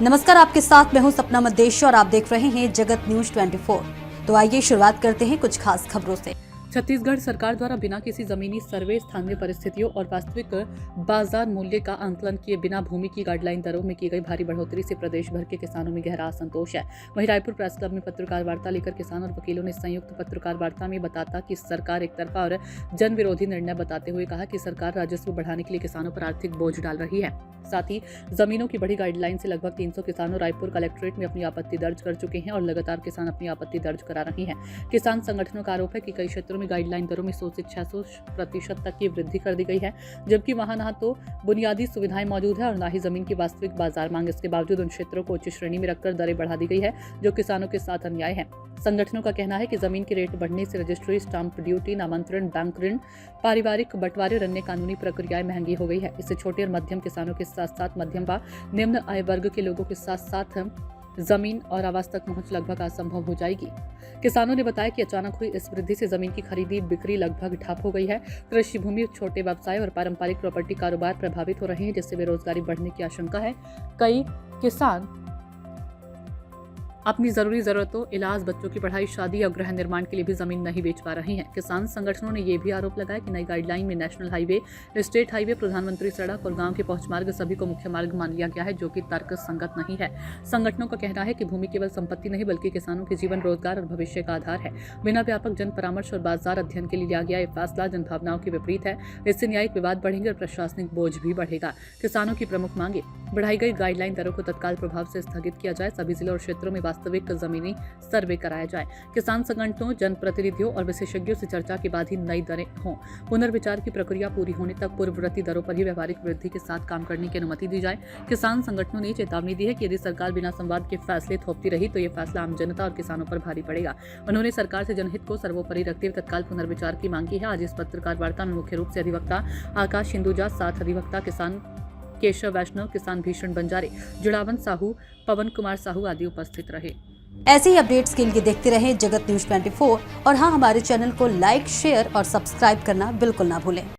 नमस्कार, आपके साथ मैं हूं सपना मदेश और आप देख रहे हैं जगत न्यूज 24। तो आइए शुरुआत करते हैं कुछ खास खबरों से। छत्तीसगढ़ सरकार द्वारा बिना किसी जमीनी सर्वे, स्थानीय परिस्थितियों और वास्तविक बाजार मूल्य का आंकलन किए बिना भूमि की गाइडलाइन दरों में की गई भारी बढ़ोतरी से प्रदेश भर के किसानों में गहरा असंतोष है। वहीं रायपुर प्रेस क्लब में पत्रकार वार्ता लेकर किसान और वकीलों ने संयुक्त पत्रकार वार्ता में बताता कि सरकार एक तरफा और जन विरोधी निर्णय बताते हुए कहा कि सरकार राजस्व बढ़ाने के लिए किसानों पर आर्थिक बोझ डाल रही है। साथ ही जमीनों की बड़ी गाइडलाइन से लगभग 300 किसानों रायपुर कलेक्ट्रेट में अपनी आपत्ति दर्ज कर चुके हैं और लगातार किसान अपनी आपत्ति दर्ज करा रहे हैं। किसान संगठनों का आरोप है कि कई क्षेत्रों में गाइडलाइन दरों में 100 से 600% तक की वृद्धि कर दी गई है, जबकि वहां न तो बुनियादी सुविधाएं मौजूद है और न ही जमीन की वास्तविक बाजार मांग। इसके बावजूद उन क्षेत्रों को उच्च श्रेणी में रखकर दरें बढ़ा दी गई है, जो किसानों के साथ अन्याय है। संगठनों का कहना है कि जमीन के रेट बढ़ने से रजिस्ट्री, स्टाम्प ड्यूटी, नामांतरण, बैंक ऋण, पारिवारिक बंटवारे और अन्य कानूनी प्रक्रियाएं महंगी हो गई है। इससे छोटे और मध्यम किसानों के साथ साथ मध्यम व निम्न आय वर्ग के लोगों के साथ साथ जमीन और आवास तक पहुंच लगभग असंभव हो जाएगी। किसानों ने बताया कि अचानक हुई इस वृद्धि से जमीन की खरीदी बिक्री लगभग ठप हो गई है। कृषि भूमि, छोटे व्यवसाय और पारंपरिक प्रॉपर्टी कारोबार प्रभावित हो रहे हैं, जिससे बेरोजगारी बढ़ने की आशंका है। कई किसान अपनी जरूरी जरूरतों, इलाज, बच्चों की पढ़ाई, शादी या गृह निर्माण के लिए भी जमीन नहीं बेच पा रहे हैं। किसान संगठनों ने यह भी आरोप लगाया कि नई गाइडलाइन में नेशनल हाईवे, स्टेट हाईवे, प्रधानमंत्री सड़क और गांव के पहुंच मार्ग सभी को मुख्य मार्ग मान लिया गया है, जो कि तर्क संगत नहीं है। संगठनों का कहना है कि भूमि केवल संपत्ति नहीं बल्कि किसानों के जीवन, रोजगार और भविष्य का आधार है। बिना व्यापक जन परामर्श और बाजार अध्ययन के लिए लिया गया यह फैसला जनभावनाओं के विपरीत है। इससे न्यायिक विवाद बढ़ेंगे और प्रशासनिक बोझ भी बढ़ेगा। किसानों की प्रमुख मांगे: बढ़ाई गई गाइडलाइन दरों को तत्काल प्रभाव से स्थगित किया जाए, सभी जिलों और क्षेत्रों में वास्तविक जमीनी सर्वे कराया जाए, किसान संगठनों, जनप्रतिनिधियों और विशेषज्ञों से चर्चा के बाद ही नई दरें हों, पुनर्विचार की प्रक्रिया पूरी होने तक पूर्ववर्ती दरों पर ही व्यवहारिक वृद्धि के साथ काम करने की अनुमति दी जाए। किसान संगठनों ने चेतावनी दी है कि यदि सरकार बिना संवाद के फैसले थोपती रही तो ये फैसला आम जनता और किसानों पर भारी पड़ेगा। उन्होंने सरकार से जनहित को सर्वोपरि रखते हुए तत्काल पुनर्विचार की मांग की है। आज इस पत्रकार वार्ता में मुख्य रूप से अधिवक्ता आकाश हिंदुजा, साथ अधिवक्ता किसान केशव वैष्णव, किसान भीषण बंजारे, जुड़ावन साहू, पवन कुमार साहू आदि उपस्थित रहे। ऐसे ही अपडेट्स के लिए देखते रहें जगत न्यूज 24 और हाँ, हमारे चैनल को लाइक, शेयर और सब्सक्राइब करना बिल्कुल ना भूलें।